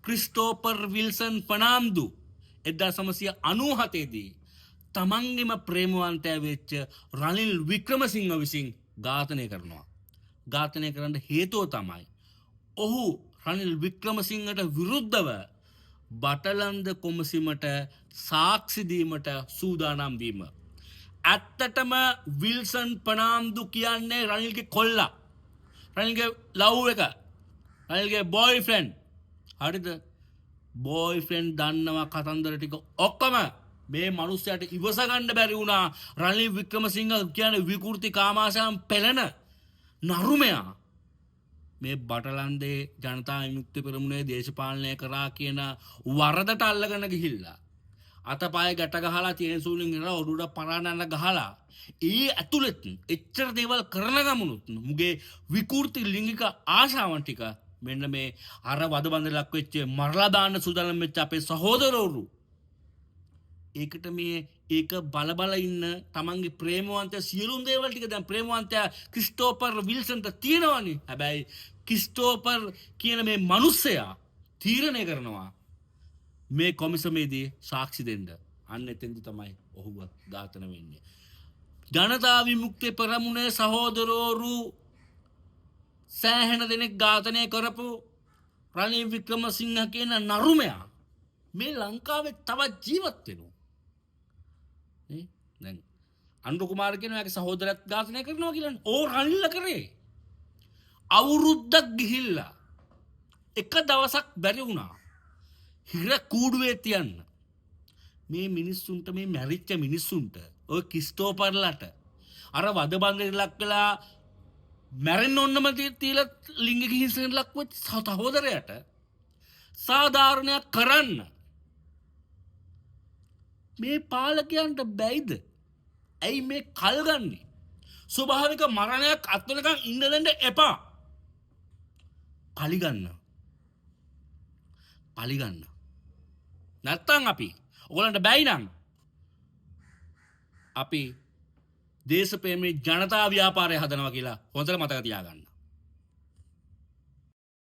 Christopher Wilson පනාම්දු 1997 දී තමන්ගෙම ප්‍රේමවන්තයා වෙච්ච රනිල් වික්‍රමසිංහ විසින් ඝාතනය කරනවා. ඝාතනය කරන්න හේතුව තමයි ඔහු රනිල් වික්‍රමසිංහට විරුද්ධව බටලන්ද කොමසිමට සාක්ෂි දීමට සූදානම් වීම. ඇත්තටම විල්සන් පනාම්දු කියන්නේ රනිල්ගේ කොල්ලා. රනිල්ගේ ලව් එක. රනිල්ගේ බොයිෆ්‍රෙන්ඩ්. හරිද? බොයිෆ්‍රෙන්ඩ් දන්නවා කතන්දර ටික ඔක්කොම. මේ මනුස්සයාට ඉවස ගන්න බැරි වුණා. රනිල් වික්‍රමසිංහ කියන්නේ විකෘති කාමාශයන් පෙළෙන නරුමයා. මේ බටලන්දේ ජනතා විමුක්ති පෙරමුණේ දේශපාලනය කරා කියන වරදට අල්ලගෙන ගිහිල්ලා අතපය ගැට ගහලා තියෙන සූලින් ඉඳලා ඔඩුවට පරානන්න ගහලා ඒ ඇතුළෙත් එච්චර දේවල් කරන ගමනුත් මුගේ විකෘති ලිංගික ආශාවන් ටික මෙන්න මේ අර වද බඳ ලක් වෙච්ච මරලා දාන්න සූදානම් වෙච්ච අපේ සහෝදරවරු ඒකට මේ ඒක බල ඉන්න තමන්ගේ ප්‍රේමවන්තයා සියලුම දේවල් ටික දැන් ප්‍රේමවන්තයා ක්‍රිස්ටෝපර් විල්සන්ට තියෙනවනේ. හැබැයි ක්‍රිස්ටෝපර් කියන මේ මිනිස්සයා තීරණය කරනවා මේ කොමිසමේදී සාක්ෂි දෙන්න. අන්න එතෙන්දි තමයි ඔහුව ඝාතන වෙන්නේ. ජනතා විමුක්ති පෙරමුණේ සහෝදරවරු සෑහෙන දෙනෙක් ඝාතනය කරපු රනිල් වික්‍රමසිංහ කියන නරුමයා මේ ලංකාවේ තවත් ජීවත් වෙනවා. දැන් අනුර කුමාර කියන එයාගේ සහෝදරයත් ඝාතනය කරනවා කියලානේ. ඕ රනිල්ල කරේ. අවුරුද්දක් ගිහිල්ලා එක දවසක් බැරි වුණා. හිර කූඩුවේ තියන්න. මේ මිනිස්සුන්ට මේ මැරිච්ච මිනිස්සුන්ට ඔය ක්‍රිස්ටෝපර්ලට අර වද බන්දේ ලක් වෙලා මැරෙන්න ඕනම තියලා ලිංගික හිංසනයට ලක් වෙච්ච සහෝදරයට සාධාරණයක් කරන්න මේ පාලකයන්ට බැයිද? ඇයි මේ කල් ගන්නේ? ස්වභාවික මරණයක් අත්වනකම් ඉන්න දෙන්න එපා. පලිගන්න. නැත්තම් අපි ඔයගලන්ට බැයි නම් අපි දේශප්‍රේමී ජනතා ව්‍යාපාරය හදනවා කියලා හොඳට මතක තියාගන්න.